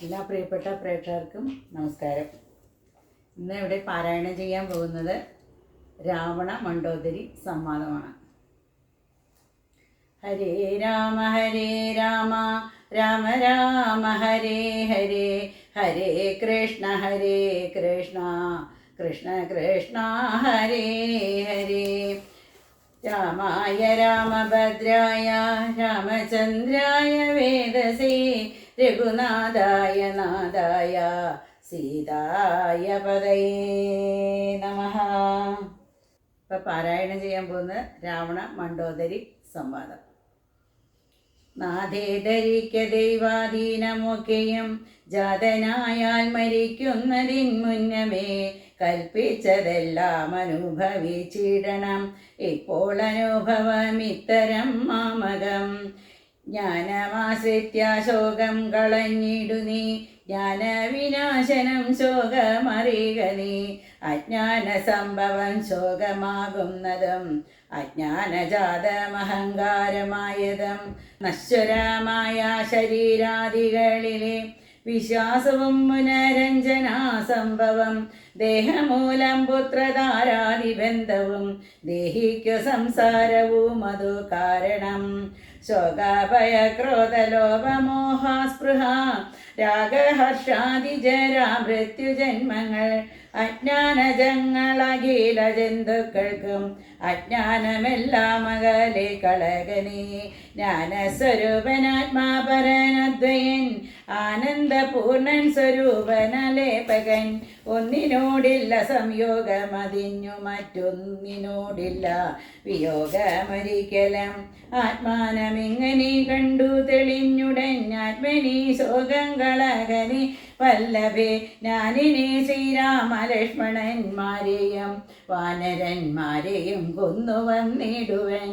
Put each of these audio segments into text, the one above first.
എല്ലാ പ്രിയപ്പെട്ട പ്രേക്ഷകർക്കും നമസ്കാരം. ഇന്ന് ഇവിടെ പാരായണം ചെയ്യാൻ പോകുന്നത് രാവണ മണ്ഡോദരി സംവാദമാണ്. ഹരേ രാമ രാമ രാമ ഹരേ ഹരേ, ഹരേ കൃഷ്ണ കൃഷ്ണ കൃഷ്ണ ഹരേ ഹരേ. രാമായ രാമഭദ്രായ രാമചന്ദ്രായ വേദസേ, രഘുനാഥായ നാഥായ സീതായ പദയേ നമഃ. ഇപ്പം പാരായണം ചെയ്യാൻ പോകുന്നത് രാവണ മണ്ഡോദരി സംവാദം. നാഥേ ധരിക്ക ദൈവാധീനമൊക്കെയും ജാതനായാൽ മരിക്കുന്നതിൻ മുന്നമേ കൽപ്പിച്ചതെല്ലാം അനുഭവിച്ചിടണം. ഇപ്പോൾ അനുഭവം ഇത്തരം മാമകം. ജ്ഞാനമാശ്രിത്യ ശോകം കളഞ്ഞിടു നീ, ജ്ഞാനവിനാശനം ശോകമറിക നീ. അജ്ഞാന സംഭവം ശോകമാകുന്നതും അജ്ഞാനജാതമഹങ്കാരമായതും നശ്വരമായ ശരീരാദികളിലെ വിശ്വാസവും പുനരഞ്ജനാ സംഭവം. ദേഹമൂലം പുത്രധാരാദിബന്ധവും ദേഹിക്കു സംസാരവും അതു കാരണം. ശോകാഭയ ക്രോധലോഭമോഹാസ്പൃഹ രാഗഹർഷാദിജരാ മൃത്യുജന്മങ്ങൾ അജ്ഞാനജങ്ങളഖില ജന്തുക്കൾക്കും അജ്ഞാനമെല്ലാം അകലെ കളകനേ. ജ്ഞാനസ്വരൂപനാത്മാപരനദ്വയൻ ആനന്ദപൂർണൻ സ്വരൂപനലേപകൻ. ഒന്നിനോടില്ല സംയോഗമതിഞ്ഞു മറ്റൊന്നിനോടില്ല വിയോഗമൊരിക്കലും. ആത്മാനമിങ്ങനെ കണ്ടു തെളിഞ്ഞുടൻ ആത്മനി ശോകങ്ങളകനി വല്ലഭേ. ഞാനിനി ശ്രീരാമലക്ഷ്മണന്മാരെയും വാനരന്മാരെയും കൊന്നു വന്നിടുവൻ.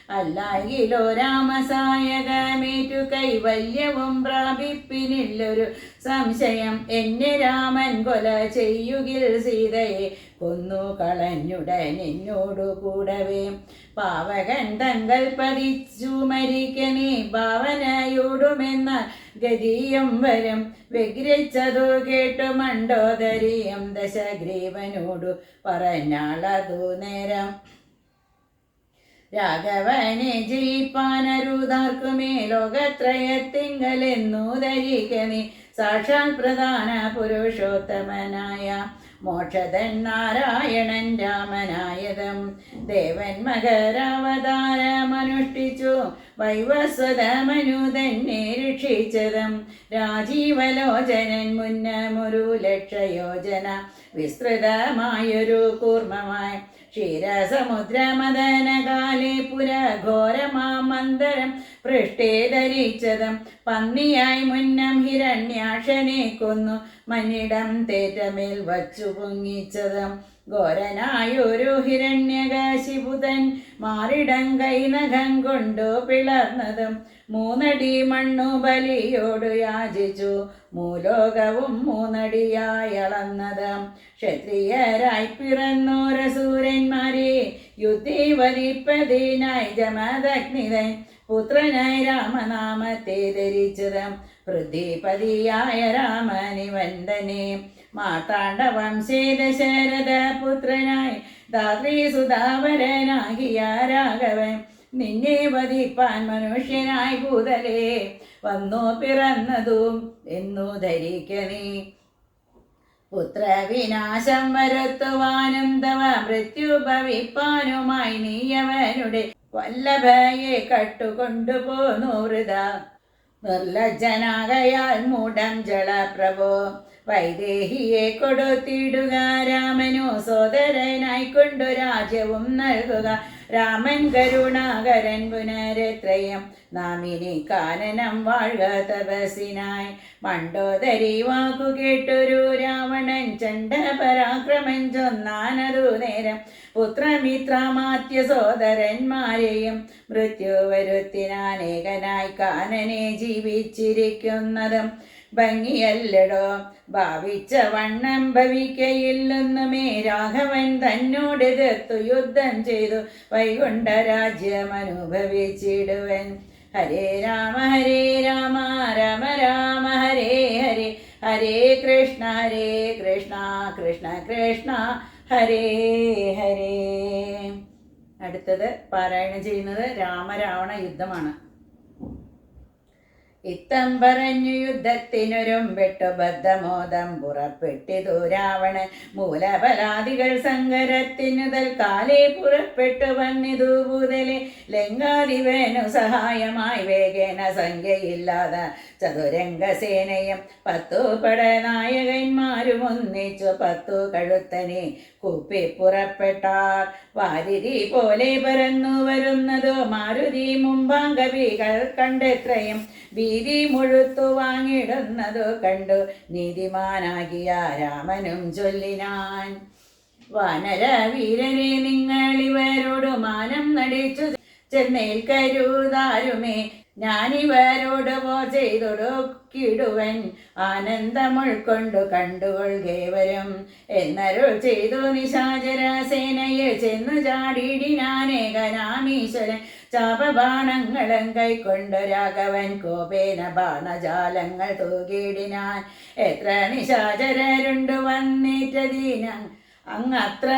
അല്ലായിലോ രാമസായകമേറ്റു കൈവല്യവും പ്രാപിപ്പിനില്ലൊരു സംശയം. എന്നെ രാമൻ കൊല ചെയ്യുകിൽ സീതയെ കൊന്നു കളഞ്ഞുടൻ എന്നോടു കൂടവേ. പാവകൻ തങ്ങൾ പതിച്ചു മരിക്കനേ ഭാവനയോടുമെന്ന ഗതിയും വരും. വിഗ്രഹിച്ചതു കേട്ടു മണ്ഡോദരിയും ദശഗ്രീവനോടു പറഞ്ഞാളതു നേരം. രാഘവനെ ജയിപ്പാനരുതാർക്കുമേ ലോകത്രയത്തിങ്കലെന്നു ധരിക്കനേ. സാക്ഷാൽ പ്രധാന പുരുഷോത്തമനായ മോക്ഷതൻ നാരായണൻ രാമനായതും ദേവൻ മകരാവതാരമനുഷ്ഠിച്ചു വൈവസ്വതമനു തന്നെ രക്ഷിച്ചതും. രാജീവലോചനൻ മുന്നമൊരു ലക്ഷയോജന വിസ്തൃതമായൊരു കൂർമ്മമായ ക്ഷീരസമുദ്രമദനകാലേ പുരഘോരമാമന്തരം പൃഷ്ഠേ ധരിച്ചതും. പന്നിയായി മുന്നം ഹിരണ്യാക്ഷനെ കൊന്നു മന്നിടം തേറ്റമേൽ വച്ചു പൊങ്ങിച്ചതും. ഘോരനായൊരു ഹിരണ്യകശിപുതൻ മാറിടം കൈനഖം കൊണ്ടു പിളർന്നതും. മൂന്നടി മണ്ണു ബലിയോടു യാചിച്ചു മൂലോകവും മൂന്നടിയായി അളന്നതും. ക്ഷത്രിയരായി പിറന്നോരസൂരന്മാരെ യുദ്ധി വരിപ്പതിനായി ജമദഗ്നിതൻ പുത്രനായി രാമനാമത്തെ ധരിച്ചതും. പൃഥ്വിപതിയായ രാമനിവന്ദനെ മാർത്താണ്ഡവംശേ ദശരഥ പുത്രനായി ധാത്രീസുധാവരനാകിയ രാഘവൻ. നിന്നെ വധിപ്പാൻ മനുഷ്യനായി ഭൂതലേ വന്നു പിറന്നതും എന്നു ധരിക്കനേ. പുത്രവിനാശം വരുത്തുവാനും തവ മൃത്യു ഭവിപ്പാനുമായി നീയവനുടെ വല്ലഭയെ കട്ടുകൊണ്ടുപോന്നു വൃത. നിർലജ്ജനാകയാൽ മൂഢം ജളപ്രഭോ വൈദേഹിയെ കൊടുത്തിടുക. രാമനു സോദരനായിക്കൊണ്ടു രാജ്യവും നൽകുക. രാമൻ കരുണാകരൻ പുനരത്രയം നാമിനി കാനനം വാഴുക തപസ്സിനായി. മണ്ഡോദരി വാക്കു കേട്ടൊരു രാവണൻ ചണ്ഡ പരാക്രമൻ ചൊന്നാനതു നേരം. പുത്രമിത്രമാത്യ സോദരന്മാരെയും മൃത്യു വരുത്തിനാനേകനായി കാനനെ ജീവിച്ചിരിക്കുന്നതും ഭംഗിയല്ലടോ. ഭാവിച്ച വണ്ണം ഭവിക്കയില്ലെന്നുമേ രാഘവൻ തന്നോട് എതിർത്തു യുദ്ധം ചെയ്തു വൈകുണ്ഠ രാജ്യം അനുഭവിച്ചിടുവൻ. ഹരേ രാമ രാമ രാമ ഹരേ ഹരേ, ഹരേ കൃഷ്ണ കൃഷ്ണ കൃഷ്ണ ഹരേ ഹരേ. അടുത്തത് പാരായണം ചെയ്യുന്നത് രാമരാവണ യുദ്ധമാണ്. ഇത്തം പറഞ്ഞു യുദ്ധത്തിനൊരുമ്പെട്ടു ബദ്ധമോദം പുറപ്പെട്ടിതു രാവണൻ. മൂലബലാദികൾ സങ്കരത്തിനു തൽക്കാലേ പുറപ്പെട്ടു വന്നിതു ഭൂതലെ. ലങ്കാധിപനു സഹായമായി വേഗേന സംഖ്യയില്ലാതെ ചതുരംഗസേനയും 10 പടനായകന്മാരും ഒന്നിച്ചു 10 കഴുത്തനെ കുപ്പി പുറപ്പെട്ടാർ. വാരിധി പോലെ പരന്നു വരുന്നതോ മാരുതി മുമ്പാങ്കവികൾ കണ്ടെത്രയും ഭീതി മുഴുത്തു വാങ്ങിടുന്നതു കണ്ടു നീതിമാനാകിയ രാമനും ചൊല്ലിനാൻ. വാനര വീരരെ, നിങ്ങളിവരോടു മാനം നടിച്ചു ചെന്നേൽക്കരുതാരുമേ. ഞാനിവരോട് ചെയ്തൊടുക്കിടുവൻ ആനന്ദമുൾക്കൊണ്ടു കണ്ടുകൊള്ളുകേവരും എന്നരുൾ ചെയ്തു. നിശാചര സേനയെ ചെന്നു ചാടിയിടിനാനേകനാമീശ്വരൻ. ചാപബാണങ്ങളും കൈക്കൊണ്ടു രാഘവൻ കോപേന ബാണജാലങ്ങൾ തൂകിയിടിനാൻ. എത്ര നിശാചരരുണ്ടു വന്നിട്ടതീനം അങ്ങത്ര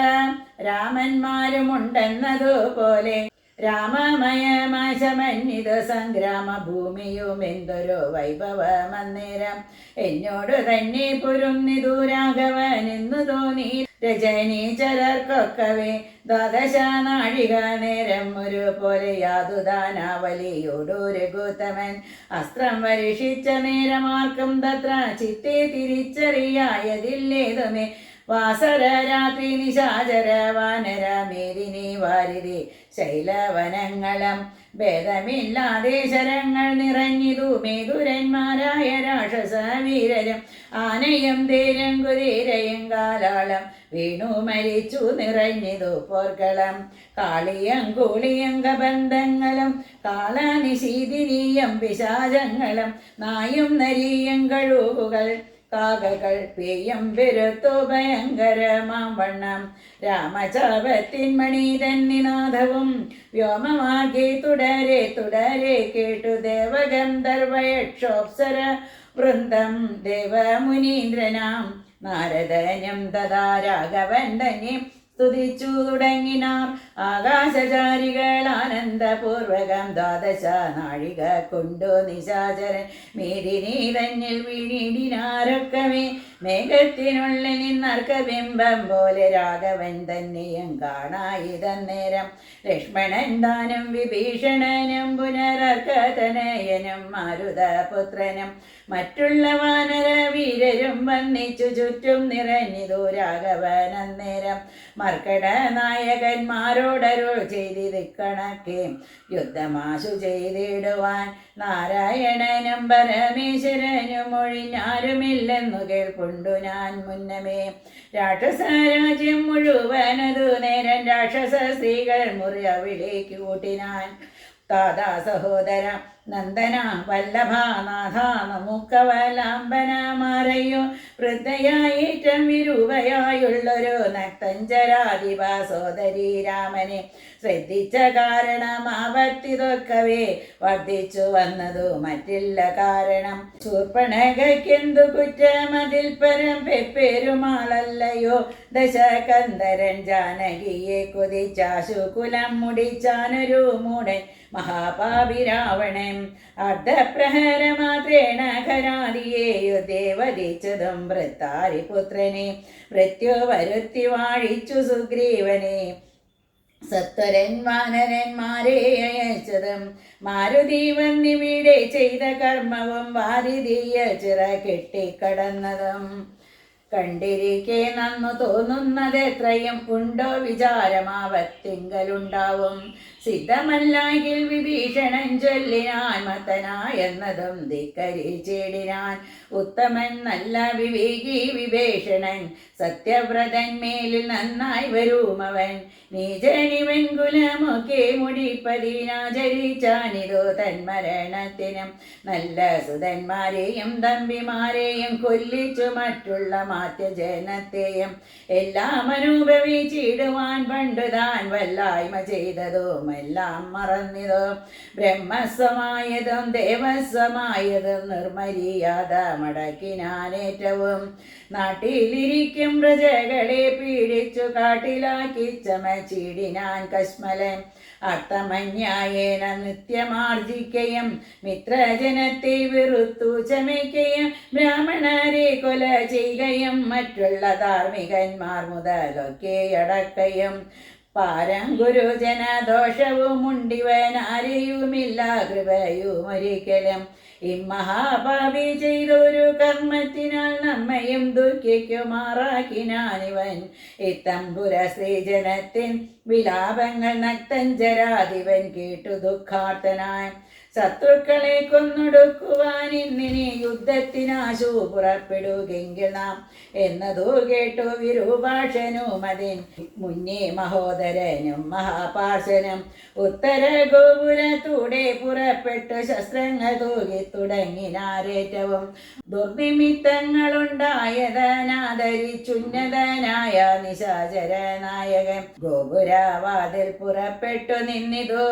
രാമന്മാരുമുണ്ടെന്നതുപോലെ. രാമമയമശമന്വിത സംഗ്രാമ ഭൂമിയും എന്തൊരു വൈഭവമന്നേരം. എന്നോട് തന്നെ പൊരുന്നിതു രാഘവൻ എന്നു തോന്നി രജനീചരർക്കൊക്കവേ. 12 നാഴിക നേരം ഒരു പോലെ യാതുദാനാവലിയോടു രഘുത്തമൻ അസ്ത്രം വരിഷിച്ച നേരമാർക്കും തത്ര ചിത്തെ തിരിച്ചറിയായതില്ലേതുമേ. വാസര രാത്രി നിശാചര വാനര മേദിനി വാരിധി ശൈലവനങ്ങളും ഭേദമില്ലാതെ ശരങ്ങൾ നിറഞ്ഞിതു. മേതുരന്മാരായ രാക്ഷസ വീരരും ആനയും തേരും കുതിരയും കാലാളം വീണു മരിച്ചു നിറഞ്ഞിതു പോർക്കളം. കാളിയം കൂളിയം കബന്ധങ്ങളും കാളനിശീതിനിയും പിശാചങ്ങളും നായും നരിയും കഴുകുകൾ കാകകൾ പേയം പെരുത്തു ഭയങ്കരമാം വണ്ണം. രാമചാപത്തിൻമണി തന്നിനാഥവും വ്യോമമാകെ തുടരെ കേട്ടു ദേവഗന്ധർവയക്ഷോപ്സര വൃന്ദം. ദേവമുനീന്ദ്രനാം നാരദനും തഥാ രാഘവൻ തന്നെ സ്തുതിച്ചു തുടങ്ങിനാർ. ആകാശചാരികൾ ആനന്ദപൂർവകം 12 നാഴിക കൊണ്ടു നിശാചരൻ മേദിനി തന്നിൽ വീണിടിനാരൊക്കമേ. മേഘത്തിനുള്ളിൽ നിന്നർക്കബിംബം പോലെ രാഘവൻ തന്നെയും കാണായിതന്നേരം. ലക്ഷ്മണൻ താനും വിഭീഷണനും പുനരർക്കതനയനും മാരുതപുത്രനും മറ്റുള്ള വാനര വീരരും വന്നിച്ചു ചുറ്റും നിറഞ്ഞിതു രാഘവൻ അന്നേരം. മർക്കട നായകന്മാരോടരുൾ ചെയ്തിരിക്കണക്കെ യുദ്ധമാശു ചെയ്തിടുവാൻ. നാരായണനും പരമേശ്വരനും ഒഴിഞ്ഞാരുമില്ലെന്നു കേൾപ്പുണ്ടു ഞാൻ മുന്നമേ. രാക്ഷസ രാജ്യം മുഴുവനതു നേരം രാക്ഷസ സ്ത്രീകൾ മുറിയവിലേക്ക് കൂട്ടിനാൻ. താതാ സഹോദര നന്ദന വല്ലഭ നാഥ നമുക്കവലംബന മാറയോ. വൃദ്ധയായേറ്റം വിരൂപയായുള്ളൊരു നക്തഞ്ചരാധിപ സോദരി രാമനെ ശ്രദ്ധിച്ച കാരണം ആവർത്തിതൊക്കവേ വർദ്ധിച്ചു വന്നതു മറ്റില്ല കാരണം. ശൂർപ്പണകയ്ക്കെന്തു കുറ്റമതിൽ പരം പെരുമാളല്ലയോ. ദശകന്ധരൻ ജാനകിയെ കൊതിച്ചാശു കുലം മുടിച്ചാനൊരു മൂടൻ മഹാപാപി രാവണൻ. അർദ്ധപ്രഹരമാത്രേണ ഖരാദിയെ യുദ്ധേ വധിച്ചതും വൃത്താരിപുത്രനെ മൃത്യു വരുത്തി വാഴിച്ചു സുഗ്രീവനെ. സത്വരൻ വാനരന്മാരെ അയച്ചതും മാരുതി വന്നിവിടെ ചെയ്ത കർമ്മവും വാരിധിയ ചിറ കെട്ടിക്കടന്നതും കണ്ടിരിക്കെ നന്നു തോന്നുന്നതെത്രയും ഉണ്ടോ വിചാരമാവത്തിങ്കലുണ്ടാവും. സിദ്ധമല്ലെങ്കിൽ വിഭീഷണൻ ചൊല്ലിനാൻ മത്തനായെന്നതും ധിക്കരിച്ചിടിനാൻ. ഉത്തമൻ നല്ല വിവേകി വിഭീഷണൻ സത്യവ്രതൻ മേലിൽ നന്നായി വരുമവൻ. നീചനിവൻ കുലമൊക്കെ മുടിപ്പതിനാചരിച്ചാനിതു തന്മരണത്തിനും നല്ല സുതന്മാരെയും തമ്പിമാരെയും കൊല്ലിച്ചു മറ്റുള്ള മാത്യജനത്തെയും എല്ലാം അനുഭവിച്ചിടുവാൻ പണ്ടു താൻ വല്ലായ്മ ചെയ്തതോ എല്ലാം മറന്നിതോ ബ്രഹ്മസ്വമായതും ദേവസ്വമായതും നിർമര്യാദ മടക്കിനാനേറ്റവും നാട്ടിലിരിക്കും പ്രജകളെ പീഡിച്ചു കാട്ടിലാക്കി ചമച്ചിടിനാൻ കശ്മലൻ അർത്ഥമന്യായേന നിത്യമാർജിക്കയും മിത്രജനത്തെ വെറുത്തു ചമയ്ക്കയും ബ്രാഹ്മണരെ കൊല ചെയ്യുകയും മറ്റുള്ള ധാർമ്മികന്മാർ മുതലൊക്കെ അടക്കയും പാരം ഗുരുജനദോഷവും ഉണ്ടിവനാരെയുമില്ല കൃപയും ഒരിക്കലും ഇമ്മഹാഭാവി ചെയ്തൊരു കർമ്മത്തിനാൽ നമ്മയും ദുഃഖിക്കുമാറാക്കിനാനിവൻ ഇത്തമ്പുര ശ്രീജനത്തിൻ വിലാപങ്ങൾ നക്തഞ്ചരാധിപൻ കേട്ടു ദുഃഖാർത്തനായി ശത്രുക്കളെ കൊന്നൊടുക്കുവാൻ ഇന്നിനി യുദ്ധത്തിനാശു പുറപ്പെടുകെങ്കിൽ നാം എന്നതു കേട്ടു വിരൂപാക്ഷനും അതിൻ മുന്നേ മഹോദരനും മഹാപാർശനും ഉത്തര ഗോപുരത്തൂടെ പുറപ്പെട്ടു ശസ്ത്രങ്ങൾ തൂകി തുടങ്ങിനാരേറ്റവും ദുർനിമിത്തങ്ങളുണ്ടായതനാദരിച്ചുന്നതനായ നിശാചര നായകൻ ഗോപുരവാതിൽ പുറപ്പെട്ടു നിന്നിതു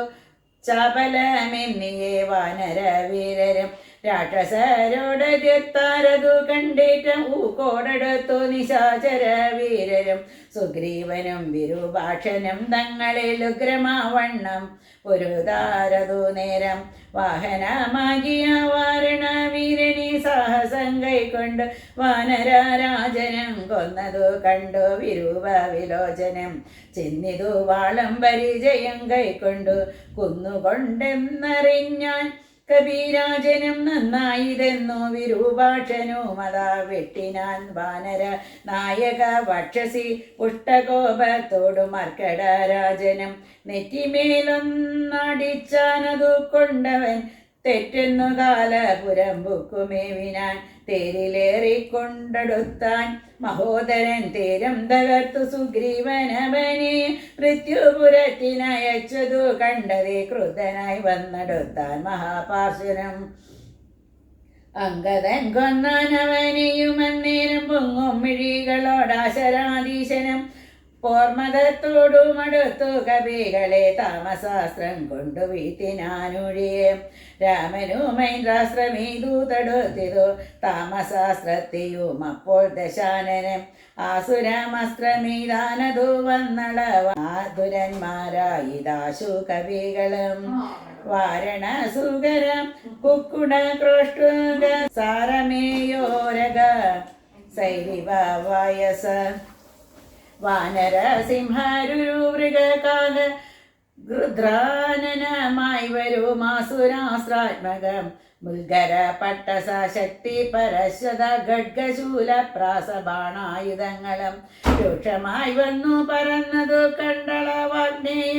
ചപലമെന്നിയേ വാനരവീരരും രാക്ഷസരോട് എത്താരതു കണ്ടിട്ടും ഊക്കോടെടുത്തു നിശാചര വീരരും സുഗ്രീവനും വിരൂപാക്ഷനും തങ്ങളിൽ ഉഗ്രമാവണ്ണം പൊരുതാരതു നേരം വാഹനമാകിയ വാരണ വീരനെ സാഹസം കൈക്കൊണ്ട് വാനരാജനം കൊന്നതു കണ്ടു വിരൂപ വിലോചനം ചെന്നിതു വാളം പരിചയം കൈക്കൊണ്ടു കുന്നുകൊണ്ടെന്നറിഞ്ഞാൻ കബീരാജനും നന്നായിതെന്നു വിരൂപാക്ഷനും അതാ വെട്ടിനാൻ വാനര നായക വക്ഷസി പുഷ്ടകോപത്തോടു മർക്കടരാജനും നെറ്റിമേലൊന്നടിച്ചാനതു കൊണ്ടവൻ തെറ്റെന്നു കാലപുരം ബുക്കുമേവിനാൻ തേരിലേറിക്കൊണ്ടെടുത്താൻ മഹോദരൻ തേരം തകർത്തു സുഗ്രീവനവനെ മൃത്യുപുരത്തിനയച്ചതു കണ്ടതേ ക്രുദ്ധനായി വന്നെടുത്താൻ മഹാപാർശ്വനം അങ്കദൻ കൊന്നാൻ അവനെയും അന്നേരം പൊങ്ങും മിഴികളോടാശരാധീശനം പോർമതത്തോടും അടുത്തു കവികളെ താമസാസ്ത്രം കൊണ്ടു വീട്ടിനാനൊഴിയെ രാമനുമൈന്ദ്രാശ്രമീതു തടുത്തിതു താമസാസ്ത്രത്തെയും അപ്പോൾ ദശാനനം ആസുരമസ്ത്രമീതാനതു വന്നളവാതുരന്മാരായിദാശു കവികളും വാരണസുകരം കുക്കുട ക്രോഷ്ടുക സാരമേയോരക സൈരിവ വയസ വാനര സിംഹരുമൃഗകാല ഗൃധ്രാനനമായി വരുമാസുരാസ്രാത്മകം മുൽഗര പട്ടസ ശക്തി പരശ്വത ഖഡ്ഗശൂല പ്രാസബാണായുധങ്ങളും രൂക്ഷമായി വന്നു പറന്നതു കണ്ടളവാഗ്നേയ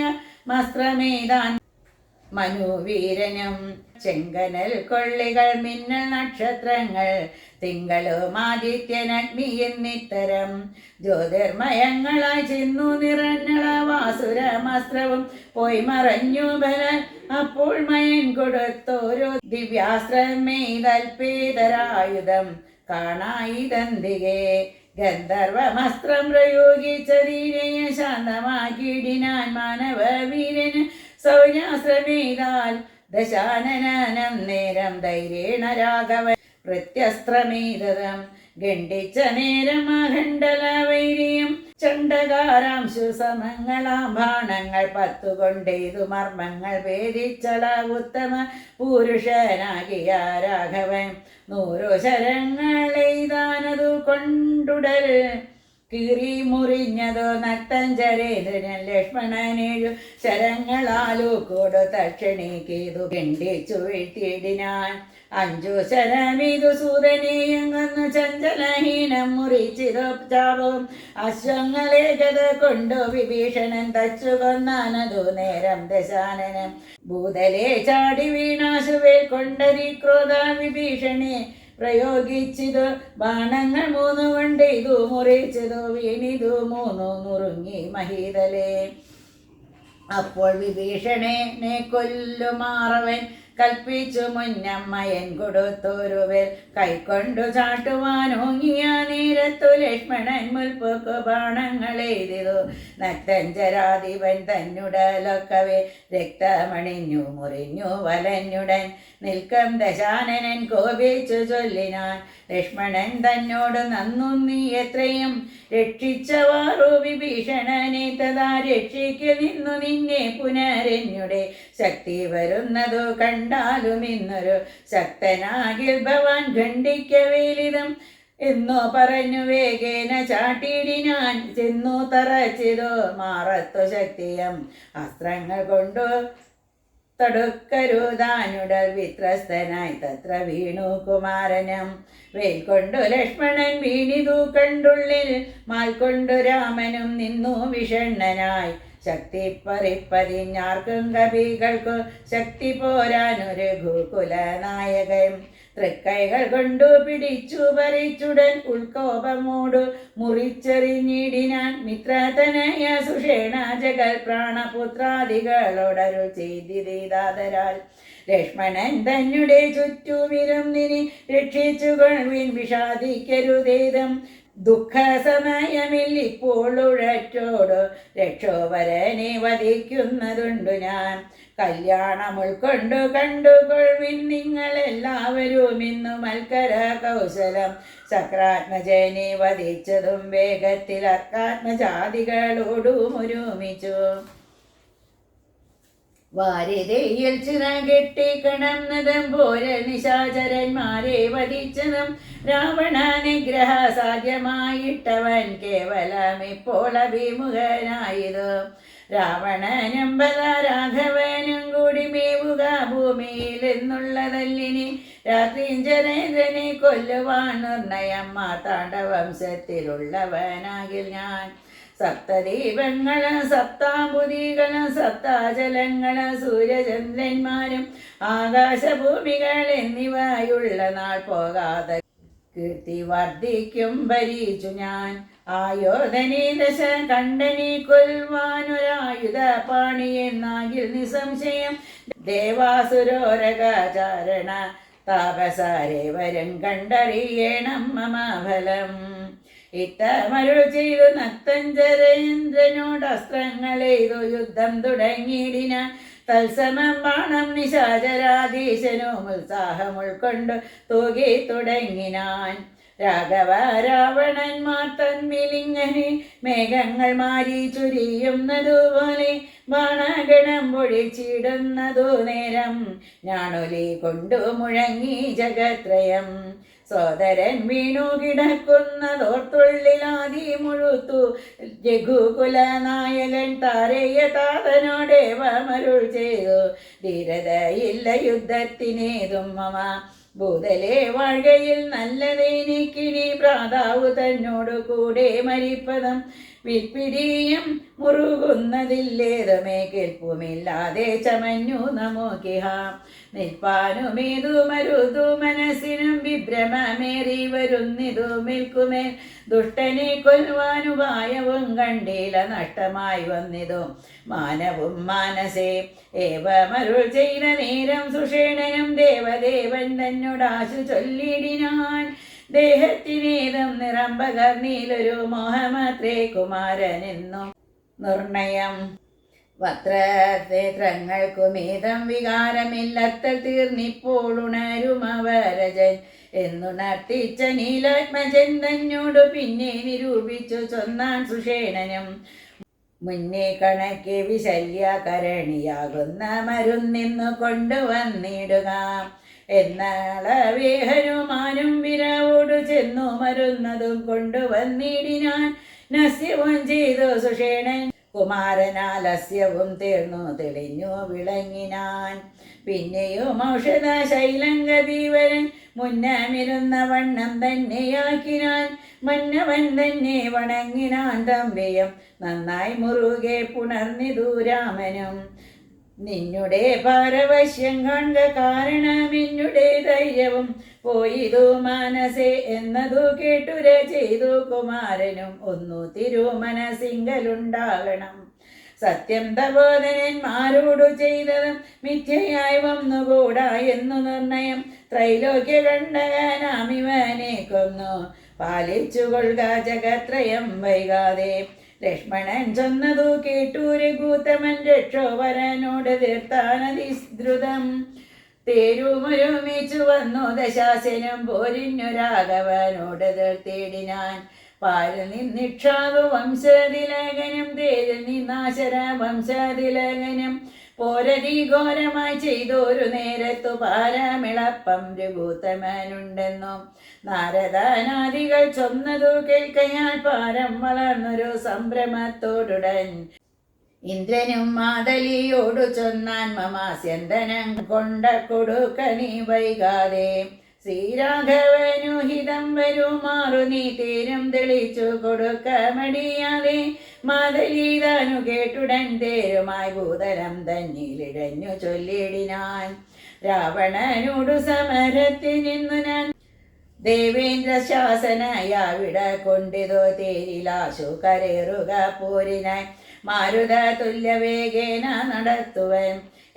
മസ്ത്രമേതാൻ മനുവീരനും ചെങ്കനൽ കൊള്ളികൾ മിന്നൽ നക്ഷത്രങ്ങൾ തിങ്കളും ആദിത്യനഗ്നി എന്നിത്തരം ജ്യോതിർമയങ്ങളായി ചെന്നു നിറഞ്ഞള വാസുരമസ്ത്രവും പോയി മറഞ്ഞു ബലൻ അപ്പോൾ മയൻ കൊടുത്തോരോ ദിവ്യാസ്ത്രമേതൽപേതരായുധം കാണായിതന്തികെ ഗന്ധർവമസ്ത്രം പ്രയോഗിച്ചതീരയ ശാന്തമാക്കിയിടിനാൻ മാനവ വീരന് സൗര്യാശ്രമേതാൽ ദശാനനം നേരം ധൈര്യേണ രാഘവൻ പ്രത്യസ്ത്രമേതം ഖണ്ഡിച്ച നേരം അഖണ്ഡല വൈര്യം ചണ്ഡകാരാംശു സമങ്ങളാം ബാണങ്ങൾ 10 കൊണ്ടേതു മർമ്മങ്ങൾ ഭേദിച്ചള ഉത്തമ പുരുഷനാകിയ രാഘവൻ 100 ശരങ്ങളെയ്താനതു കൊണ്ടുടൽ കീറി മുറിഞ്ഞതോ നക്തഞ്ചരേന്ദ്രൻ ലക്ഷ്മണനേഴു ശരങ്ങളാലു കൂടു തക്ഷണിക്കേതു ഖണ്ഡിച്ചു വീഴ്ത്തിയിടിനാൻ 5 ശരമിതു സൂതനെയങ്ങന്നു ചഞ്ചലഹീനം മുറിച്ചിതോ ചാവും അശ്വങ്ങളെ ഗത കൊണ്ടു വിഭീഷണൻ തച്ചു കൊന്നാനതു നേരം ദശാനനം ഭൂതലെ ചാടി വീണാശുവേൽ കൊണ്ടതി ക്രോധ വിഭീഷണെ പ്രയോഗിച്ചിതു ബാണങ്ങൾ 3 കൊണ്ട് ഇതു മുറിച്ചതു വീണിതു 3 നുറുങ്ങി മഹീതലേ അപ്പോൾ വിഭീഷണനെ കൊല്ലുമാറവൻ കൽപ്പിച്ചു മുന്നമ്മയൻ കൊടുത്തൊരുവേൽ കൈക്കൊണ്ടു ചാട്ടുവാനോങ്ങിയ നേരത്തു ലക്ഷ്മണൻ മുൽപ്പൊക്കു ബാണങ്ങളെയ്തു. നക്തഞ്ചരാധിപൻ തന്നുടലൊക്കവേ രക്തമണിഞ്ഞു മുറിഞ്ഞു വലഞ്ഞുടൻ നിൽക്കം ദശാനനൻ കോപിച്ചു ചൊല്ലിനാൻ. ലക്ഷ്മണൻ തന്നോട് നന്നു നീ എത്രയും രക്ഷിച്ചവാറു വിഭീഷണനെ തഥാ രക്ഷിക്കു നിന്നു നിന്നെ പുനരഞ്ഞുടെ ശക്തി വരുന്നതു കണ്ടാലും ഇന്നൊരു ശക്തനാകിൽ ഭവാൻ ഖണ്ഡിക്കവേലിതം എന്നോ പറഞ്ഞു വേഗേന ചാട്ടിയിടിനാൻ. ചെന്നു തറച്ചിതോ മാറത്തു ശക്തിയം അസ്ത്രങ്ങൾ കൊണ്ടു തടുക്കരുതാനുടൽ വിത്രസ്തനായി തത്ര വീണു കുമാരനം. വേൽക്കൊണ്ടു ലക്ഷ്മണൻ വീണിതു കണ്ടുള്ളിൽ മാൽക്കൊണ്ടു രാമനും നിന്നു വിഷണ്ണനായി. ശക്തി പറിപ്പതിഞ്ഞാർക്കും കവികൾക്കു ശക്തി പോരാനൊരു രഘുകുലനായകൻ. തൃക്കൈകൾ കൊണ്ടു പിടിച്ചു പറിച്ചുടൻ ഉൾക്കോപമോടു മുറിച്ചെറിഞ്ഞിടിനാൻ. മിത്രതനയ സുഷേണ ജഗൽ പ്രാണപുത്രാദികളോടരുൾ ചെയ്തിരീതാതരാൽ ലക്ഷ്മണൻ തന്നെ ചുറ്റുമിരുന്നിനി രക്ഷിച്ചുകൊള്ളിൻ വിഷാദിക്കരുതേതം. ദുഃഖസമയമിൽ ഇപ്പോൾ ഉഴറ്റോട് രക്ഷോവരനെ വധിക്കുന്നതുണ്ടു ഞാൻ. കല്യാണം ഉൾക്കൊണ്ടു കണ്ടുകൊള്ളിൻ നിങ്ങളെല്ലാവരും ഇന്നു മൽക്കര കൗശലം. ചക്രാത്മജനെ വധിച്ചതും വേഗത്തിൽ അർക്കാത്മജാതികളോടും ഒരുമിച്ചു. വാരിതയിൽ ചിറകെട്ടി കിടന്നതും പോലെ നിശാചരന്മാരെ വധിച്ചതും രാവണ നിഗ്രഹ സാധ്യമായിട്ടവൻ കേവലം ഇപ്പോൾ അഭിമുഖനായതു. രാവണനും രാഘവനും കൂടി മേവുക ഭൂമിയിൽ എന്നുള്ളതല്ലിനി രാത്രിഞ്ചരേന്ദ്രനെ കൊല്ലുവാൻ നിർണയം മാർത്താണ്ഡവംശത്തിലുള്ളവനാകിൽ ഞാൻ. സപ്തദീപങ്ങളും സപ്താംബുദികളും സപ്താചലങ്ങളും സൂര്യചന്ദ്രന്മാരും ആകാശഭൂമികൾ എന്നിവയുള്ള നാൾ പോകാതെ കീർത്തി വർദ്ധിക്കും ഭരിച്ചു ഞാൻ. ആയോധനെ ദശ കണ്ടനി കൊൽവാനൊരായുധ പാണിയെന്നാകിൽ നിസംശയം ദേവാസുരോരകാചാരണ താപസാരേവരും കണ്ടറിയണം മമ ഫലം. ഇത്തമരുൾ ചെയ്തു നക്തഞ്ചരേന്ദ്രനോട് അസ്ത്രങ്ങളെയ്തു യുദ്ധം തുടങ്ങിയിടിന. തത്സമം ബാണം നിശാചരാധീശനും ഉത്സാഹം ഉൾക്കൊണ്ടു തൂകി തുടങ്ങിനാൻ. രാഘവ രാവണന്മാർ തന്മിലിങ്ങനെ മേഘങ്ങൾ മാരി ചുരിയുന്നതുപോലെ ബാണഗണം പൊഴിച്ചിടുന്നതു നേരം ഞാണൊലി കൊണ്ടു മുഴങ്ങി ജഗത്രയം. സോദരൻ വീണു കിടക്കുന്നതോർത്തുള്ളിലാതി മുഴുത്തു രഘുകുലനായകൻ താരയ താതനോടേവമരുൾ ചെയ്തു. ധീരതയില്ല യുദ്ധത്തിനേതും മമ ഭൂതലെ വാഴ്കയിൽ നല്ലതേനിക്കിനി ഭ്രാതാവു തന്നോടു കൂടെ മരിപ്പതും വിൽപ്പിടിയും മുറുകുന്നതില്ലേതുമേ കേൾപ്പുമില്ലാതെ ചമഞ്ഞു നമുക്കിഹ. നിൽപ്പാനുമേതു മരുതു മനസ്സിനും വിഭ്രമമേറി വരുന്നിതു മിൽക്കുമേൽ ദുഷ്ടനെ കൊല്ലുവാനുപായവും കണ്ടില്ല നഷ്ടമായി വന്നിതു മാനവും മാനസേ. ഏവമരുൾ ചെയ്ത നേരം സുഷേണനും ദേവദേവൻ തന്നോടാശു ചൊല്ലിടിനാൻ. ദേഹത്തിനേതം നിറം പകർന്നീലൊരു മോഹമാത്രേ കുമാരനെന്നും നിർണയം. വസ്ത്രനേത്രങ്ങൾക്കുമേതം വികാരമില്ലത്തൽ തീർന്നിപ്പോൾ ഉണരുമവരജൻ എന്നുണർത്തിച്ച നീലാത്മജൻ തന്നോടു പിന്നെ നിരൂപിച്ചു ചൊന്നാൻ സുഷേണനും. മുന്നേ കണക്കെ വിശല്യകരണിയാകുന്ന മരുന്നിന്നു കൊണ്ടുവന്നിടുക എന്നാളവേ ഹനുമാനും വിരവോടു ചെന്നു മരുന്നതും കൊണ്ടുവന്നിടിനാൻ. നസ്യവും ചെയ്തു സുഷേണൻ കുമാരനാലസ്യവും തീർന്നു തെളിഞ്ഞു വിളങ്ങിനാൻ. പിന്നെയും ഔഷധ ശൈലങ്കവീവരൻ മുന്നമിരുന്ന വണ്ണം തന്നെയാക്കിനാൻ. മന്നവൻ തന്നെ വണങ്ങിനാൻ തമ്പിയും നന്നായി മുറുകെ പുണർന്നിതു രാമനും. നിന്നുടെ പാരവശ്യം കാണുക കാരണമെന്നുടെ ധൈര്യവും പോയിതു മാനസേ എന്നതു കേട്ടുര ചെയ്തു കുമാരനും ഒന്നു തിരുമനസിങ്കലുണ്ടാകണം. സത്യം തപോധനന്മാരോടു ചെയ്തതും മിഥ്യയായി വന്നുകൂടാ എന്നു നിർണയം. ത്രൈലോക്യ കണ്ടകനാമിവനെ കൊന്നു പാലിച്ചുകൊള്ളുക ജഗത്രയം വൈകാതെ. ലക്ഷ്മണൻ ചൊന്നതു കേട്ടു രഘുത്തമൻ രക്ഷോവരനോട് തീർത്താനതിദ്രുതം. തേരുമൊരുമിച്ചു വന്നു ദശാസനം പോരിഞ്ഞു രാഘവനോട് തീർത്തിടിനാൻ. പാരിൽ നിന്നിക്ഷാതു വംശതിലകനം തേരിൽ നിന്നാശര വംശതിലകനം. പോരതി ഘോരമായി ചെയ്തൊരു നേരത്തു പാരമിളപ്പം രഘുത്തമനുണ്ടെന്നും നാരദാനാദികൾ ചൊന്നതു കേൾക്കയാൽ പാരം വളർന്നൊരു സംഭ്രമത്തോടുടൻ ഇന്ദ്രനും മാതലിയോടു ചൊന്നാൻ മമാസ്യന്തനം കൊണ്ട കൊടുക്ക നീ വൈകാതെ. ശ്രീരാഘവനു ഹിതം വരുമാറു നീ തേരും തെളിച്ചു കൊടുക്ക മടിയാതെ. മാതലീതാനു കേട്ടുടൻ തേരുമായി ഭൂതലം തന്നിലിടഞ്ഞു ചൊല്ലിടിനാൻ. രാവണനോടു സമരത്തിനിന്നു ഞാൻ ദേവേന്ദ്ര ശാസനയാവിട കൊണ്ടിതോ തേരിലാശു കരേറുക പോരിനായി മാരുത തുല്യവേഗേന നടത്തുവൻ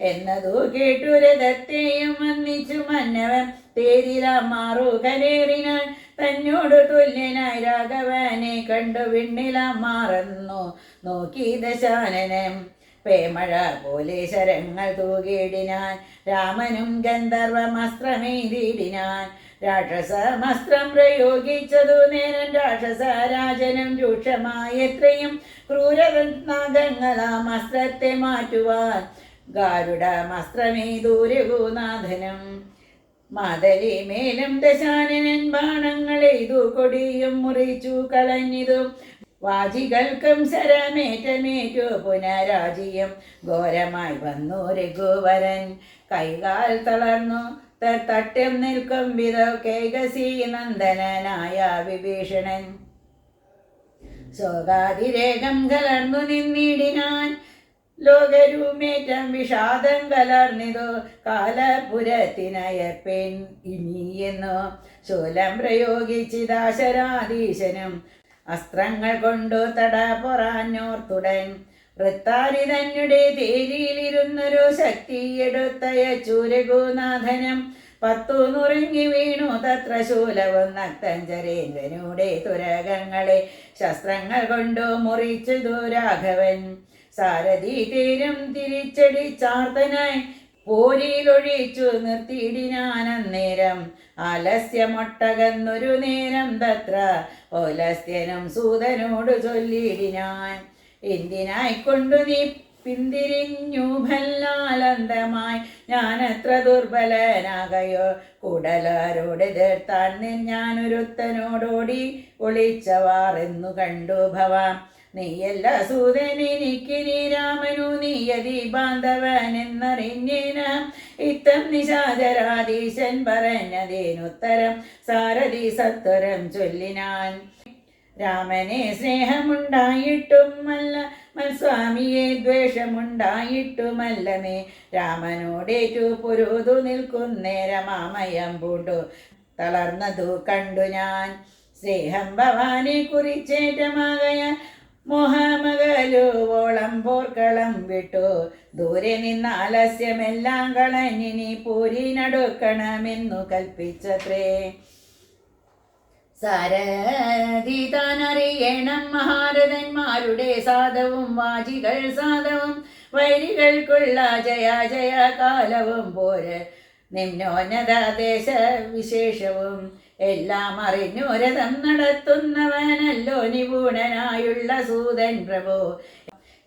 എന്നതു കേട്ടു രഥത്തെയും വന്നിച്ചു മന്നവൻ തേരിലാ മാറു കരേറിനാൻ. തന്നോടു തുല്യനായി രാഘവനെ കണ്ടു വിണ്ണില മാറുന്നു നോക്കി ദശാനനം. പേമഴ പോലെ ശരങ്ങൾ തൂകിയിടിനാൻ രാമനും ഗന്ധർവമസ്ത്രമെയ്തിടിനാൻ. രാക്ഷസമസ്ത്രം പ്രയോഗിച്ചതു നേരം രാക്ഷസരാജനും രൂക്ഷമായ എത്രയും ക്രൂരനാഗങ്ങളാം അസ്ത്രത്തെ മാറ്റുവാൻ ഗാരുഡമസ്ത്രമെയ്തു രഘുനാഥനും. മാതലി മേലും ദശാനനൻ ബാണങ്ങളെയ്തു കൊടിയും മുറിച്ചു കളഞ്ഞിതും. വാജികൾക്കും ശരമേറ്റമേറ്റു പുനരാജിയും ഘോരമായി വന്നു രഘുവരൻ. കൈകാൽ തളർന്നു തട്ടം നിൽക്കും വിധോ കേകസി നന്ദനായ വിഭീഷണൻ. ശോകാതിരേകം കലർന്നു നിന്നിടിനാൻ. ലോകരൂമേറ്റം വിഷാദം കലർന്നിതോ കാലപുരത്തിനയപ്പേൻ ഇനിയെന്നു. ശൂലം പ്രയോഗിച്ചിതാശരാധീശനും അസ്ത്രങ്ങൾ കൊണ്ടു തട പൊറാഞ്ഞോർത്തുടൻ. വൃത്താരി തന്നുടെ തേരിയിലിരുന്നൊരു ശക്തിയെടുത്തയച്ചു രഘുനാഥനം. 10 നുറുങ്ങി വീണു തത്ര ശൂലവും നക്തഞ്ചരേന്ദ്രനുടെ തുരകങ്ങളെ ശസ്ത്രങ്ങൾ കൊണ്ടു മുറിച്ചതു രാഘവൻ. സാരഥി തേരും തിരിച്ചടിച്ചാർത്തനായി പോരിലൊഴിച്ചു നിർത്തിയിടിനാനന്നേരം. ആലസ്യമൊട്ടകന്നൊരു നേരം തത്ര ഓലസ്ത്യനും സൂതനോട് ചൊല്ലിയിടിനാൻ. എന്തിനായിക്കൊണ്ടു നീ പിന്തിരിഞ്ഞു ഭല്ലാനന്ദമായി ഞാനത്ര ദുർബലനാകയോ. കൂടലാരോട് എതിർത്താൻ ഞാനൊരുത്തനോടോടി ഒളിച്ചവാറെന്നു കണ്ടു ഭവാം. നീയല്ല സൂതനെനിക്കിനി രാമനു നീയതി ബാന്ധവൻ എന്നറിഞ്ഞേന. ഇത്തം നിശാചരാധീശൻ പറഞ്ഞതേനുത്തരം സാരഥി സത്വരം ചൊല്ലിനാൻ. രാമനെ സ്നേഹമുണ്ടായിട്ടുമല്ല മൽസ്വാമിയെ ദ്വേഷമുണ്ടായിട്ടുമല്ലമേ. രാമനോടേറ്റു പൊരുതു നിൽക്കുന്നേരമാമയം പൂണ്ടു തളർന്നതു കണ്ടു ഞാൻ. സ്നേഹം ഭവാനെ കുറിച്ചേറ്റമാകയാൽ മോഹമകലുവോളം പോർക്കളം വിട്ടു. ദൂരെ നിന്ന് ആലസ്യമെല്ലാം കളഞ്ഞിനി പൂരിനടുക്കണമെന്നു കൽപ്പിച്ചത്രേ. സാരഥി താനറിയണം മഹാരഥന്മാരുടെ സാധവും വാജികൾ സാധവും വൈരികൾക്കുള്ള ജയ ജയ കാലവും പോര് നിമ്നോന്നത ദേശ വിശേഷവും എല്ലാം അറിഞ്ഞു രഥം നടത്തുന്നവനല്ലോ നിപുണനായുള്ള സൂതൻ പ്രഭു.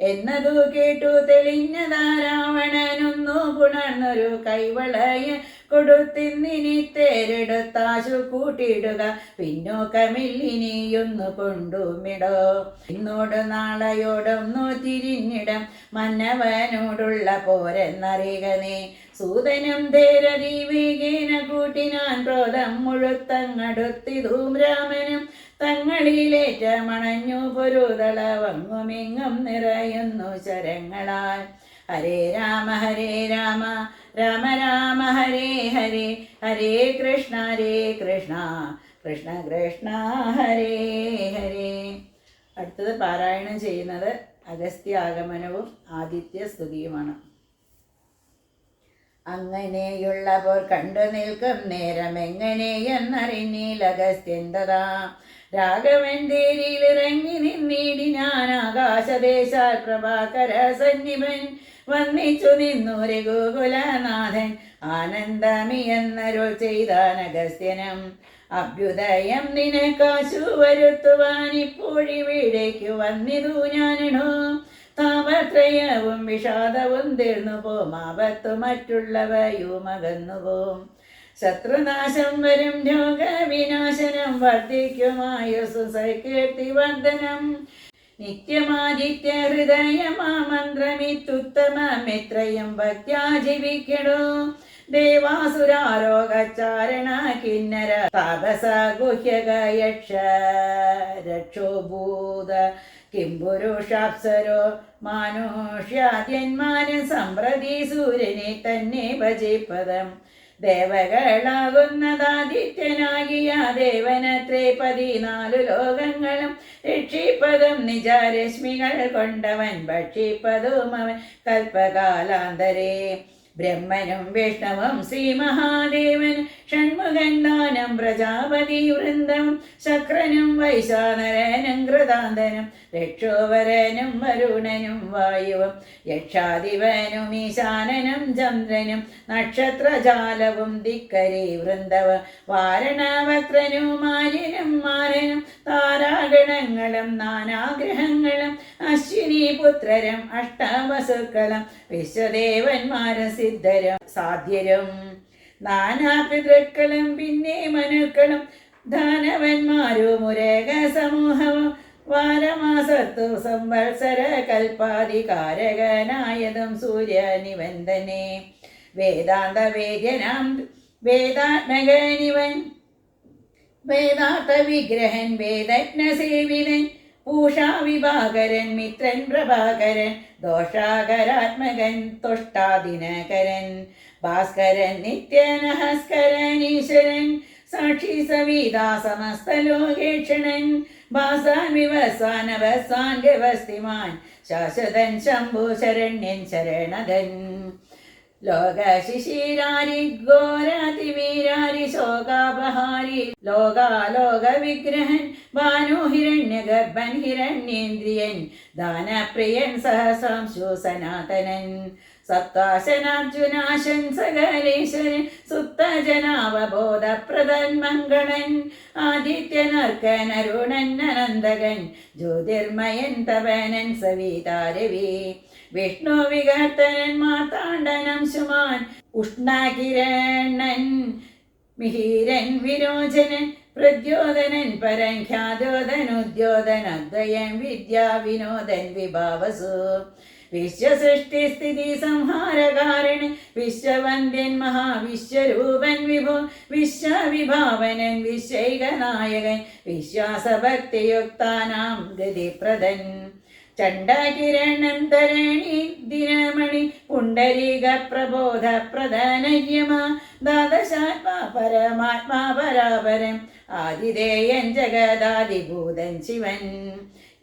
എന്നതു കേട്ടു തെളിഞ്ഞതാ രാവണനൊന്നു പുണർന്നൊരു കൈവളയ കൊടുത്തിന്നിനി തേരെടുത്താശു കൂട്ടിയിടുക പിന്നോക്കമില്ലിനിയൊന്നു കൊണ്ടുമിടോ. ഇന്നോട് നാളെയോടൊന്നു തിരിഞ്ഞിടം മന്നവനോടുള്ള പോരെന്നറിയുക നീ. സൂതനും ധേരതി വേഗേന കൂട്ടിനാൻ ക്രോധം മുഴുത്തങ്ങടുത്തിതും രാമനും. തങ്ങളിലേറ്റമണഞ്ഞു പൊരുതളവങ്ങുമിങ്ങും നിറയുന്നു ശരങ്ങളാൽ. ഹരേ രാമ രാമ രാമ ഹരേ ഹരേ. ഹരേ കൃഷ്ണ കൃഷ്ണ കൃഷ്ണ ഹരേ ഹരേ. അടുത്തത് പാരായണം ചെയ്യുന്നത് അഗസ്ത്യാഗമനവും ആദിത്യസ്തുതിയുമാണ്. അങ്ങനെയുള്ളവർ കണ്ടു നിൽക്കും നേരം എങ്ങനെയെന്നറിഞ്ഞീലഗസ്ത്യന്തതാ രാഘവൻ തേരിലിറങ്ങി നിന്നിടിനാൻ ആകാശദേശാൽ പ്രഭാകര സന്നിഭൻ വന്നിച്ചു നിന്നു രഘുകുലനാഥൻ ആനന്ദമിയെന്നരുൾ ചെയ്താൻ അഗസ്ത്യനം. അഭ്യുദയം നിനക്കാശു വരുത്തുവാൻ ഇപ്പോഴിവിടേക്കു വന്നിതു ഞാനിടോ. താപത്രയവും വിഷാദവും തീർന്നു പോം, ആപത്തു മറ്റുള്ളവയുമകന്നുപോം. ശത്രുനാശം വരും, രോഗവിനാശനം വർദ്ധിക്കുമായുസ്സു സൽകീർത്തിവർദ്ധനം. നിത്യമാദിത്യ ഹൃദയമാമന്ത്രമിത്യുത്തമമിത്രയും ഭക്ത്യാ ജീവിക്കണോ. ദേവാസുരാരോഗചാരണ കിന്നര താപസ ഗുഹ്യക യക്ഷ രക്ഷോഭൂത കിംപുരുഷാപ്സരോ മാനുഷ്യാദ്യന്മാരും സമ്പ്രതി സൂര്യനെ തന്നെ ഭജിപ്പദം. ദേവകളാകുന്നതാദിത്യനാകിയ ദേവനത്രേ 14 ലോകങ്ങളും രക്ഷിപ്പതും നിജരശ്മികൾ കൊണ്ടവൻ ഭക്ഷിപ്പതും അവൻ കൽപ്പകാലാന്തരേ. ബ്രഹ്മനും വിഷ്ണുവും ശ്രീ മഹാദേവൻ ഷൺമുഖൻ ദാനം പ്രജാപതി വൃന്ദം ശക്രനും വൈശാനരനും കൃതാന്തനും രക്ഷോവരനും വരുണനും വായുവും യക്ഷാധിപനും ഈശാനനും ചന്ദ്രനും നക്ഷത്രജാലവും ധിക്കരി വൃന്ദവും വാരണവക്രനും മാലിനും മാരനും താരാഗണങ്ങളും നാനാഗ്രഹങ്ങളും അശ്വിനി പുത്രരും അഷ്ടവസുക്കളും വിശ്വദേവന്മാരും സിദ്ധരും സാധ്യരും നാനാപിതൃക്കളും പിന്നെ മനുക്കളും ദാനവന്മാരും മുരേക സമൂഹവും വാരമാസത്തു സംവത്സര കൽപ്പാധികാരകനായതും സൂര്യനിവന്ദനെ. വേദാന്ത വേദ്യനാം വേദാത്മകനിവൻ വേദാർത്ഥ വിഗ്രഹൻ വേദജ്ഞസേവിതൻ പൂഷാവിഭാകരൻ മിത്രൻ പ്രഭാകരൻ ദോഷാകരാത്മകൻ തൊഷ്ടാദിനകരൻ ഭാസ്കരൻ നിത്യനഹസ്കരൻ ഈശ്വരൻ സാക്ഷി സവിതാ സമസ്തലോകേക്ഷണൻ ഭാസാൻ വിവസാൻ അവസാൻ ഗവസ്തിമാൻ ശാശ്വതൻ ശംഭു ശരണ്യൻ ശരണതൻ. ലോകശിശിരാരി ഘോരാതിവീരാരി ശോകാപഹാരി ലോകാലോക വിഗ്രഹൻ ഭാനു ഹിരണ്യഗർഭൻ ഹിരണ്യേന്ദ്രിയൻ ദാനപ്രിയൻ സഹസാംശു സനാതനൻ സത്വാശനാർജുനാശൻ സകലേശ്വരൻ സുപ്തജനാവബോധപ്രദൻ മംഗളൻ ആദിത്യനർക്കൻ അരുണൻ അനന്തകൻ ജ്യോതിർമയൻ തപനൻ സവിതാരവി വിഷ്ണു വികർത്തനൻ മാതാണ്ഡനം ശുമാൻ ഉഷ്ണകിരണൻ മിഹിരൻ വിരോചനൻ പ്രദ്യോതനൻ പരൻ ഖ്യാതോദനുദ്യോതനദ്വയൻ വിദ്യാ വിനോദൻ വിഭാവസു വിശ്വസൃഷ്ടി സ്ഥിതി സംഹാരകാരണൻ വിശ്വവന്ദ്യൻ മഹാവിശ്വരൂപൻ വിഭോ വിശ്വവിഭാവനൻ വിശ്വൈകനായകൻ വിശ്വാസഭക്തിയുക്താനാം ഗതിപ്രദൻ ചണ്ഡകിരണൻ തരണി ദിനമണി പുണ്ടരീക പ്രബോധ പ്രധാനയ്യമ ദ്വാദശാത്മാ പരമാത്മാ പരാപരം ആതിഥേയൻ ജഗദാദിഭൂതൻ ശിവൻ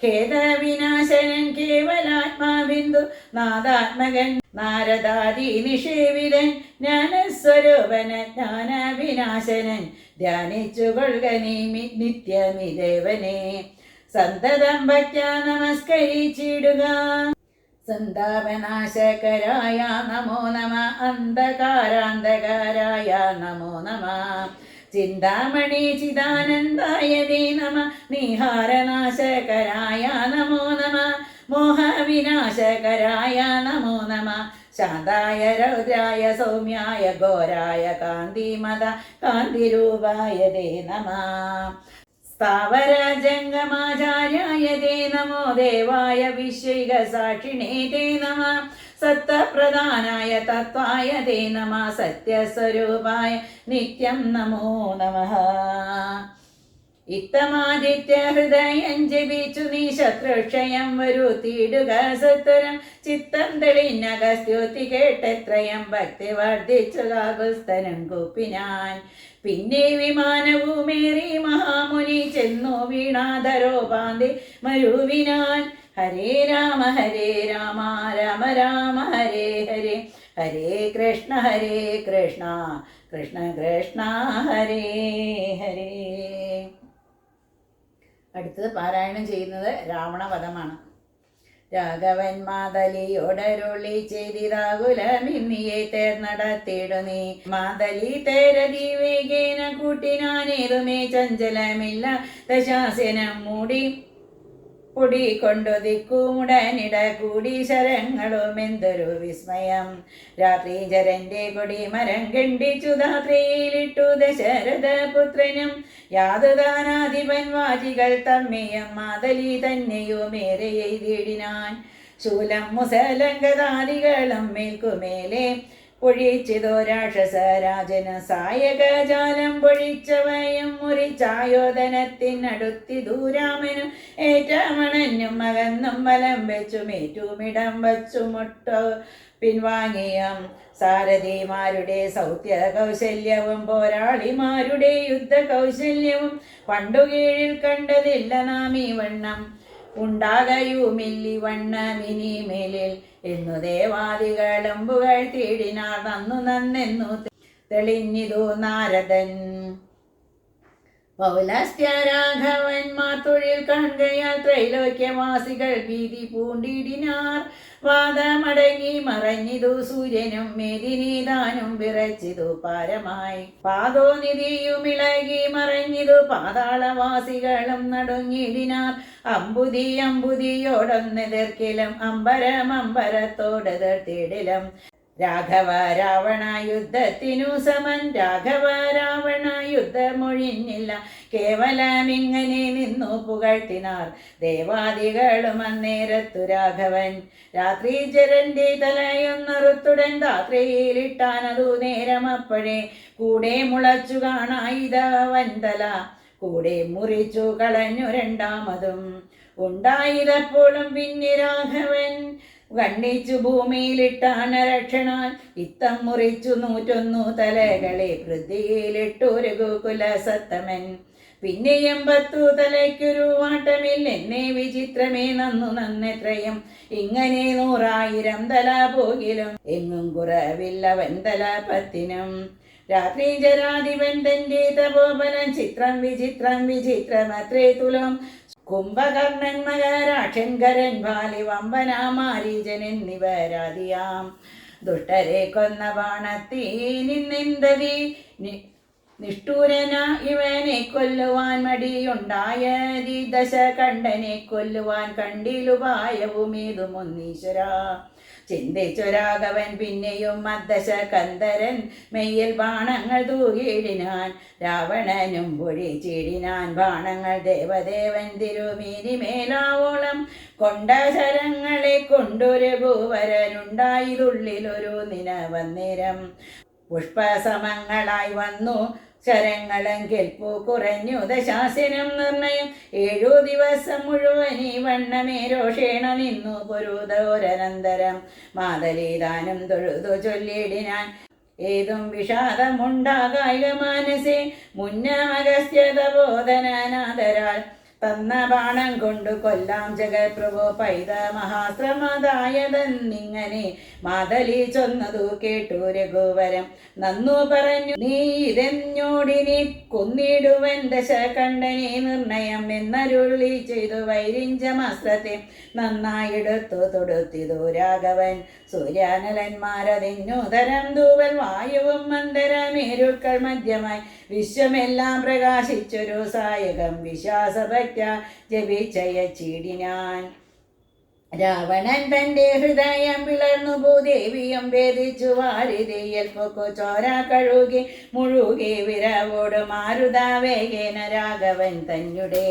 ഖേദവിനാശനൻ കേവലാത്മാ ബിന്ദു നാദാത്മകൻ നാരദാദി നിഷേവിതൻ ജ്ഞാനസ്വരൂപന ജ്ഞാനവിനാശനൻ ധ്യാനിച്ചുകൊള്ളുക നീ നിത്യമിദേവനെ സന്തതം ഭക്ത്യാ നമസ്കരിച്ചിടുക. സന്താപനാശകരായ നമോ നമ അന്ധകാരാന്ധകാരായ നമോ നമ ചിന്താമണി ചിദാനന്ദായ ദേ നമ നിഹാരനാശകരായ നമോ നമ മോഹവിനാശകരായ നമോ നമ ശാന്തായ രൗദ്രായ സൗമ്യായ ഘോരായ കാന്തിമത കാന്തിരൂപായ ദേ നമ സ്ഥാവര ജംഗമാചാര്യായ ദേ നമോ ദേവായ വിശ്വൈക സാക്ഷിണേ ദേ നമ സത്വപ്രധാനായ തത്വായ ദേ നമ സത്യസ്വരൂപായ നിത്യം നമോ നമഃ. ഇത്തമാദിത്യ ഹൃദയം ജപിച്ചു നീ ശത്രുക്ഷയം വരുത്തിയിടുക സത്വരം ചിത്തം തെളിഞ്ഞകസ്ത്യോത്തി കേട്ടെത്രയം ഭക്തി വർദ്ധിച്ചു കാകുസ്തനം കുപ്പിനാൻ. പിന്നെ വിമാനവുമേറി മഹാമുനി ചെന്നു വീണാധരോപാന്തി മരുവിനാൻ ഹരേ രാമ രാമ രാമ ഹരേ ഹരേ, ഹരേ കൃഷ്ണ കൃഷ്ണ കൃഷ്ണ കൃഷ്ണ ഹരേ ഹരേ. അടുത്തത് പാരായണം ചെയ്യുന്നത് രാവണവധമാണ്. രാഘവൻ മാതലിയോടരുളി ചെയ്തിതാകുലമിന്നിയെ തേർന്നടത്തിടു നീ. മാതലി തേരതി വേഗേന കൂട്ടിനാനേതുമേ ചഞ്ചലമില്ല ദശാസനം മൂടി പൊടി കൊണ്ടു ദിക്കുമുടനിട കൂടി ശരങ്ങളും എന്തൊരു വിസ്മയം. രാത്രി ജരന്റെ കൊടി മരം ഖണ്ഡിച്ചു ധാത്രിയിലിട്ടു ദശരഥ പുത്രനും യാതുദാനാധിപൻ വാജികൾ തമ്മിയം മാതലി തന്നെയുമേറെ എയ്തിടിനാൻ. ശൂലം മുസലങ്കതാദികളും മേൽക്കുമേലെ പൊഴിച്ചിതോ രാക്ഷസരാജന് സായകജാലം പൊഴിച്ചവയും മുറിച്ചായോധനത്തിനടുത്തിതു രാമനും ഏറ്റമണഞ്ഞും അകന്നും വലം വെച്ചുമേറ്റുമിടം വച്ചുമുട്ടോ പിൻവാങ്ങിയം. സാരഥിമാരുടെ സൗത്യ കൗശല്യവും പോരാളിമാരുടെ യുദ്ധ കൗശല്യവും പണ്ടുകീഴിൽ കണ്ടതില്ല നാം ഈ വണ്ണം. ഉണ്ടാകയുമില്ലി വണ്ണമിനിമേലിൽ എന്നു ദേവാദികളും പുകഴ്ത്തിയിടിനാർ. നന്നു നന്നെന്നു തെളിഞ്ഞിതു നാരദൻ. പൗലസ്ത്യ രാഘവന്മാർ തൊഴിൽ കാണുകയാൽ ത്രൈലോക്യവാസികൾ ഭീതി പൂണ്ടിടിനാർ. വാദമടങ്ങി മറഞ്ഞിതു സൂര്യനും മേദിനീതാനും വിറച്ചിതു പാരമായി. പാദോനിധിയുമിളകി മറഞ്ഞിതു പാതാളവാസികളും നടുങ്ങിടിനാർ. അമ്പുതി അമ്പുതിയോടൊന്നെതിർക്കിലും അമ്പരമമ്പരത്തോടെതിർത്തിടിലും. രാഘവ രാവണ യുദ്ധത്തിനു സമൻ രാഘവ രാവണ യുദ്ധമൊഴിഞ്ഞില്ല. കേവലമിങ്ങനെ നിന്നു പുകഴ്ത്തിനാർ ദേവാദികളും അന്നേരത്തു രാഘവൻ. രാത്രി ജരന്റെ തലയൊന്നറുത്തുടൻ ധാത്രിയിലിട്ടാനതു നേരമപ്പോഴേ കൂടെ മുളച്ചു കാണായിതവൻ തല കൂടെ മുറിച്ചു കളഞ്ഞു രണ്ടാമതും. ഉണ്ടായതപ്പോഴും പിന്നെ രാഘവൻ ഖണ്ഡിച്ചു ഭൂമിയിലിട്ടാണ് രക്ഷണാൽ. ഇത്തം മുറിച്ചു 101 തലകളെ പൃഥ്വിയിലിട്ടൊരു കുലസത്തമൻ. പിന്നെയും 10 തലയ്ക്കൊരു വാട്ടമില്ല എന്നെ വിചിത്രമേ നന്നു നന്നെത്രയും. ഇങ്ങനെ 100,000 തല പോകിലും എങ്ങും കുറവില്ലവൻ തല 10നും. രാത്രി ജരാധിപൻ തന്റെ തപോബലം ചിത്രം വിചിത്രം വിചിത്രമത്രേ തുലം. കുംഭകർണൻ മകരാക്ഷൻ കരൻ ബാലി വമ്പനാമാരീജൻ എന്നിവരാദിയാം. ദുഷ്ടരെ കൊന്ന ബാണത്തീ നിന്നെന്തതി നിഷ്ഠൂരന ഇവനെ കൊല്ലുവാൻ മടിയുണ്ടായതി. ദശകണ്ഠനെ കൊല്ലുവാൻ കണ്ടിലുപായവുമേതുമൊന്നീശ്വര. ചിന്തിച്ചു രാഘവൻ പിന്നെയും മദ്ദശകന്ധരൻ മെയ്യിൽ ബാണങ്ങൾ തൂകിയിടിനാൻ. രാവണനും പൊഴിച്ചിടിനാൻ ബാണങ്ങൾ. ദേവദേവൻ തിരുമേനിമേലാവോളം കൊണ്ട ശരങ്ങളെ കൊണ്ടൊരു ഭൂവരനുണ്ടായതുള്ളിലൊരു നിനവന്നേരം. പുഷ്പസമങ്ങളായി വന്നു ശരങ്ങളും കെൽപ്പു കുറഞ്ഞു ദശാസനം നിർണയം. 7 ദിവസം മുഴുവൻ ഈ വണ്ണമേ രോഷേണ നിന്നു പൊരുതോരനന്തരം. മാതലീദാനം തൊഴുതു ചൊല്ലിടിനാൻ. ഏതും വിഷാദമുണ്ടാകായിക മാനസേ മുന്നമഗസ്ത്യത ബോധനാദരാൽ. തന്ന ബാണം കൊണ്ടു കൊല്ലാം ജഗത്പ്രഭോ പൈത മഹാശ്രമദായതെന്നിങ്ങനെ മാതലി ചൊന്നതു കേട്ടു രഘുവരം. നന്നു പറഞ്ഞു നീ ഇതെഞ്ഞോടിനി കൊന്നിടുവൻ ദശകണ്ഠനെ നിർണയം എന്നരുളി ചെയ്തു വൈരിഞ്ചമാസ്ത്രത്തെ നന്നായിടുത്തു തൊടുത്തിതു രാഘവൻ. സൂര്യാനലന്മാരതിന്നു തരം തൂവൽ വായുവും മന്ദരമേരുക്കൾ മധ്യമായി വിശ്വമെല്ലാം പ്രകാശിച്ചൊരു സായകം വിശ്വാസഭക്ത ജപിച്ചയച്ചിടിനാൻ. രാവണൻ തന്റെ ഹൃദയം പിളർന്നു ഭൂദേവിയും ഭേദിച്ചു വാരിതിയിൽ പൊക്കു ചോര കഴുകി മുഴുകി വിരവോട് മാരുതാവേഗേന രാഘവൻ തന്നുടെ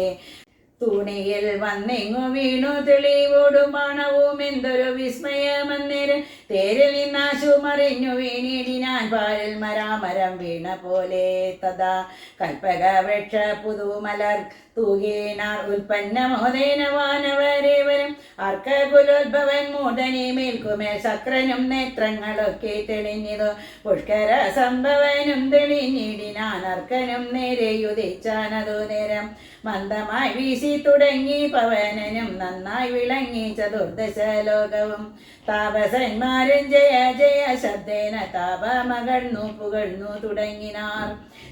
തൂണിയിൽ വന്നെങ്ങു വീണു തെളിവോടും ബാണവും എന്തൊരു വിസ്മയമന്നേരം. തേരിൽ നിന്നാശു മറിഞ്ഞു വീണിടിനാൻ പാലിൽ മരാമരം വീണ പോലെ. തഥാ കൽപ്പക വൃക്ഷ പുതുമലർ തൂകീണാർ ഉൽപ്പന്നമോദേന വാനവരേവരും. അർക്കകുലോദ്ഭവൻ മൂടനെ മേൽക്കുമേൽ സക്രനും നേത്രങ്ങളൊക്കെ തെളിഞ്ഞിതു. പുഷ്കര സംഭവനും തെളിഞ്ഞിടിനാൻ. അർക്കനും നേരെ യുദിച്ചാനതു നേരം മന്ദമായി വീശി തുടങ്ങി പവനനും നന്നായി വിളങ്ങി ചതുർദശ ലോകവും. താപസന്മാരും ജയ ജയ ശബ്ദേന താപമകഴ്ന്നു പുകഴ്ന്നു തുടങ്ങിനാർ.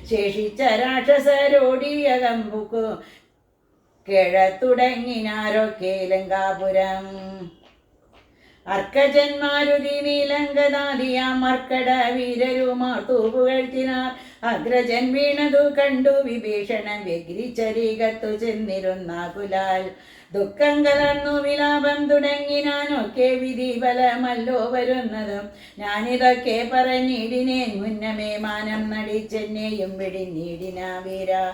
ശേഷിച്ച രാക്ഷസരോടിയകമ്പുക്കു കിഴത്തുടങ്ങിനാരൊക്കെ ലങ്കാപുരം. അർക്കജന്മാരുതി നീലങ്കനാദിയാം മർക്കട വീരരുമാർ തൂപുകഴ്ത്തിനാർ. അഗ്രജൻ വീണതു കണ്ടു വിഭീഷണൻ വ്യഗ്രിച്ചരീകത്തു ചെന്നിരുന്നാകുലാൽ. ദുഃഖം കലർന്നു വിലാപം തുടങ്ങിനാനൊക്കെ വിധി ബലമല്ലോ വരുന്നതും. ഞാനിതൊക്കെ പറഞ്ഞിടിനേൻ മുന്നമേ മാനം നടിച്ചെന്നെയും വെടിഞ്ഞിടിന വീര.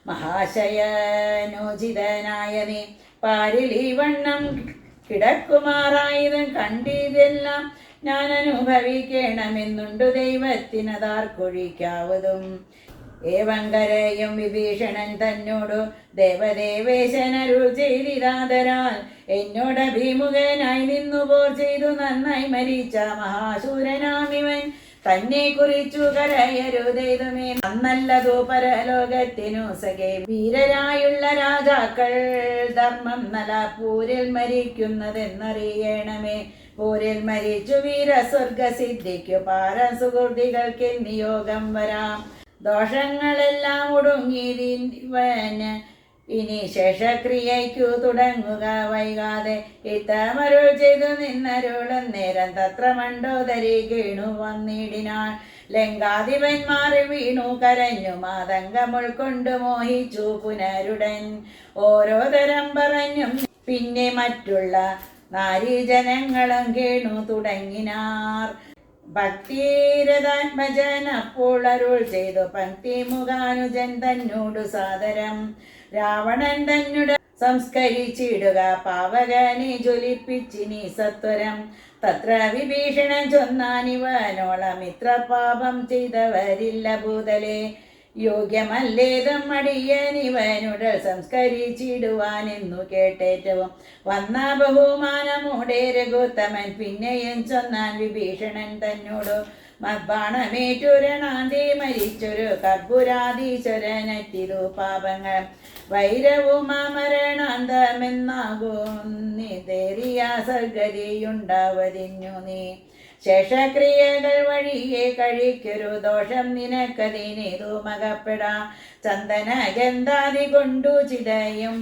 മഹാശയനോചിതനായ നീ പാരിൽ ഈ വണ്ണം കിടക്കുമാറായതും കണ്ടിതെല്ലാം ഞാൻ അനുഭവിക്കണമെന്നുണ്ടു ദൈവത്തിനതാർക്കൊഴിക്കാവതും. ഏവം കരയും വിഭീഷണൻ തന്നോടു ദേവദേവേശനരുൾ ചെയ്തിരാതരാൽ. എന്നോടഭിമുഖനായി നിന്നു പോർ ചെയ്തു നന്നായി മരിച്ച മഹാശൂരനാമിവൻ. തന്നെ കുറിച്ചു കരയരുതേതുമേ നന്നല്ലതോ പരലോകത്തിനു സഖേ. വീരരായുള്ള രാജാക്കൾ ധർമ്മം നല പൂരിൽ മരിക്കുന്നതെന്നറിയണമേ. പൂരിൽ മരിച്ചു വീരസ്വർഗസിദ്ധിക്കു പാരം സുഹൃതികൾക്ക് നിയോഗം വരാം. ദോഷങ്ങളെല്ലാം ഒടുങ്ങിയതിവന് ഇനി ശേഷക്രിയയ്ക്കു തുടങ്ങുക വൈകാതെ. ഇത്തമരുൾ ചെയ്തു നിന്നരുളും നേരം തത്ര മണ്ഡോദരി കീണു വന്നിടിനാൾ. ലങ്കാധിപന്മാർ വീണു കരഞ്ഞു മാതങ്കം ഉൾക്കൊണ്ടു മോഹിച്ചു പുനരുടൻ. ഓരോ തരം പറഞ്ഞും പിന്നെ മറ്റുള്ള നാരീജനങ്ങളും കേണു തുടങ്ങിനാർ. ഭക്തിരഥാത്മജൻ അപ്പോൾ അരുൾ ചെയ്തു പങ്ക്തി മുഖാനുജൻ തന്നോടു സാദരം. രാവണൻ തന്നുട സംസ്കരിച്ചിടുക പാവകനെ ജ്വലിപ്പിച്ചിനി സത്വരം. തത്ര വിഭീഷണൻ ചൊന്നാനിവനോളം ഇത്ര പാപം ചെയ്തവരില്ല ഭൂതലേ. യോഗ്യമല്ലേതും അടിയനിവനുടൽ സംസ്കരിച്ചിടുവാനെന്നു കേട്ടേറ്റവും. വന്ന ബഹുമാനമോടെ രഘുത്തമൻ പിന്നെയും ചൊന്നാൻ വിഭീഷണൻ തന്നോടു. മദ്ബാണമേറ്റുരണാന്തി മരിച്ചൊരു കർപ്പുരാധീശ്വരനറ്റിതു പാപങ്ങൾ. വൈരവുമരണാന്തമെന്നാകുന്നിതേറിയ സദ്ഗതിയുണ്ടാവതിഞ്ഞു നീ. ശേഷക്രിയകൾ വഴിയെ കഴിക്കൊരു ദോഷം നിനക്കതിനേതു മകപ്പെടാ. ചന്ദന ഗന്ധാദി കൊണ്ടു ചിതയും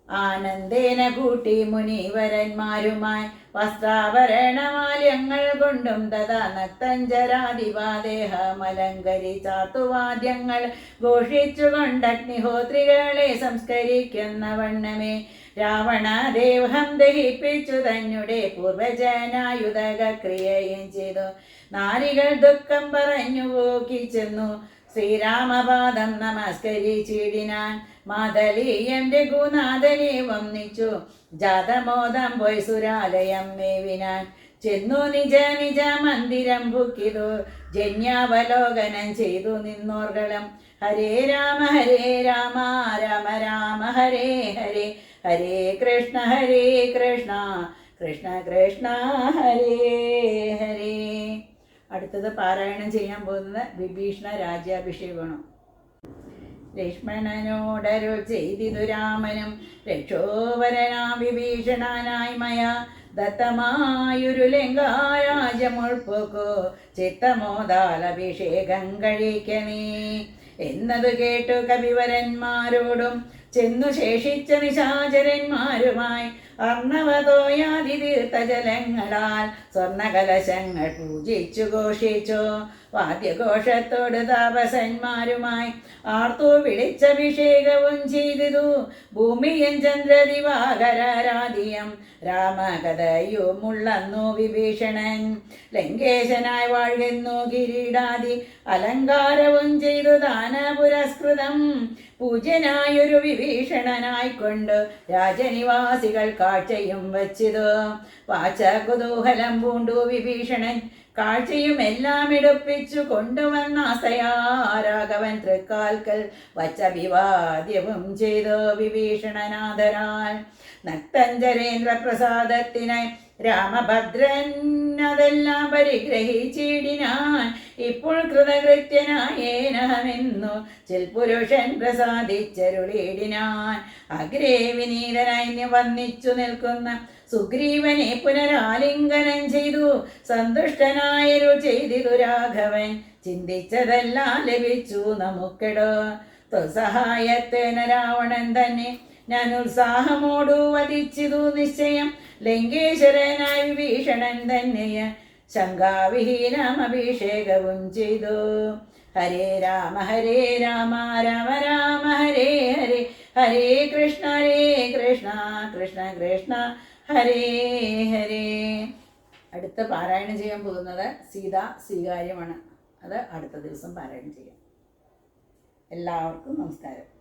ആനന്ദേന കൂട്ടി മുനിവരന്മാരുമായി. വസ്ത്രാഭരണമാല്യങ്ങൾ കൊണ്ടും തഥാ നക്തഞ്ചരാദിവാദേഹമലങ്കരിച്ചാത്തുവാദ്യങ്ങൾ ഘോഷിച്ചുകൊണ്ടഗ്നിഹോത്രികളെ സംസ്കരിക്കുന്ന വണ്ണമേ. രാവണ ദേവഹം ദഹിപ്പിച്ചു തന്നെ പൂർവജനായുധക്രിയയും ചെയ്തു. നാരികൾ ദുഃഖം പറഞ്ഞു പോക്കിച്ചെന്നു ശ്രീരാമപാദം നമസ്കരിച്ചിടിനാൻ. മാതലീയം രഘുനാഥനെ വന്നിച്ചു ജാതമോദം പോയി സുരാലയം മേവിനാൻ. ചെന്നു നിജ നിജ മന്ദിരം ഭുക്കിതു ജന്യാവലോകനം ചെയ്തു നിന്നോർകളും. ഹരേ രാമ രാമ രാമ ഹരേ ഹരേ. ഹരേ കൃഷ്ണ കൃഷ്ണ കൃഷ്ണ ഹരേ ഹരേ. അടുത്തത് പാരായണം ചെയ്യാൻ പോകുന്നത് വിഭീഷണ രാജ്യാഭിഷേകമാണ്. ലക്ഷ്മണനോടരുൾ ചെയ്തിതു രാമനും രക്ഷോവരനാം വിഭീഷണനായി മയ. ദത്തമായൊരു ലങ്കാരാജ്യമുൾപ്പൊക്കു ചിത്തമോദാലഭിഷേകം കഴിക്കനീ എന്നതു കേട്ടു കവിവരന്മാരോടും ചെന്നു ശേഷിച്ച നിശാചരന്മാരുമായി. അർണവതോയാതി തീർത്ഥജലങ്ങളാൽ സ്വർണകലശങ്ങൾ പൂജിച്ചു ഘോഷിച്ചു. വാദ്യഘോഷത്തോട് താപസന്മാരുമായി ആർത്തു വിളിച്ചഭിഷേകവും ചെയ്തിതു. ഭൂമിയും ചന്ദ്രദിവാകരാരാധിയം രാമകഥയുമുള്ളന്നു വിഭീഷണൻ. ലങ്കേശനായി വാഴുന്നു കിരീടാദി അലങ്കാരവും ചെയ്തു ദാനപുരസ്കൃതം. പൂജ്യനായൊരു വിഭീഷണനായിക്കൊണ്ട് രാജനിവാസികൾ കാഴ്ചയും വച്ചിതു. വാച കുതൂഹലം പൂണ്ടു വിഭീഷണൻ കാഴ്ചയും എല്ലാം എടുപ്പിച്ചു കൊണ്ടുവന്നാസയാ രാഘവൻ തൃക്കാൽക്കൽ വച്ചഭിവാദ്യവും ചെയ്തു വിഭീഷണനാഥരാൽ. നക്തഞ്ചരേന്ദ്ര പ്രസാദത്തിനായി രാമഭദ്രൻ അതെല്ലാം പരിഗ്രഹിച്ചിടിനാൻ. ഇപ്പോൾ കൃതകൃത്യനായേനഹമെന്നു ചിൽപുരുഷൻ പ്രസാദിച്ചരുളിയിടിനാൻ. അഗ്രേ വിനീതനായി വന്നിച്ചു നിൽക്കുന്ന സുഗ്രീവനെ പുനരാലിംഗനം ചെയ്തു സന്തുഷ്ടനായരു ചെയ്തിതു രാഘവൻ. ചിന്തിച്ചതെല്ലാം ലഭിച്ചു നമുക്കെടോ. ത്വസഹായത്തേന രാവണൻ തന്നെ ഞാൻ ഉത്സാഹമോടു വധിച്ചിതു നിശ്ചയം. ലങ്കേശ്വരനായ വിഭീഷണൻ തന്നെയ ശങ്കാവിഹീനം അഭിഷേകവും ചെയ്തു. ഹരേ രാമ രാമ രാമ ഹരേ ഹരേ, ഹരേ കൃഷ്ണ കൃഷ്ണ കൃഷ്ണ ഹരേ ഹരേ. അടുത്ത പാരായണം ചെയ്യാൻ പോകുന്നത് സീതാ സ്വീകാര്യമാണ്. അത് അടുത്ത ദിവസം പാരായണം ചെയ്യാം. എല്ലാവർക്കും നമസ്കാരം.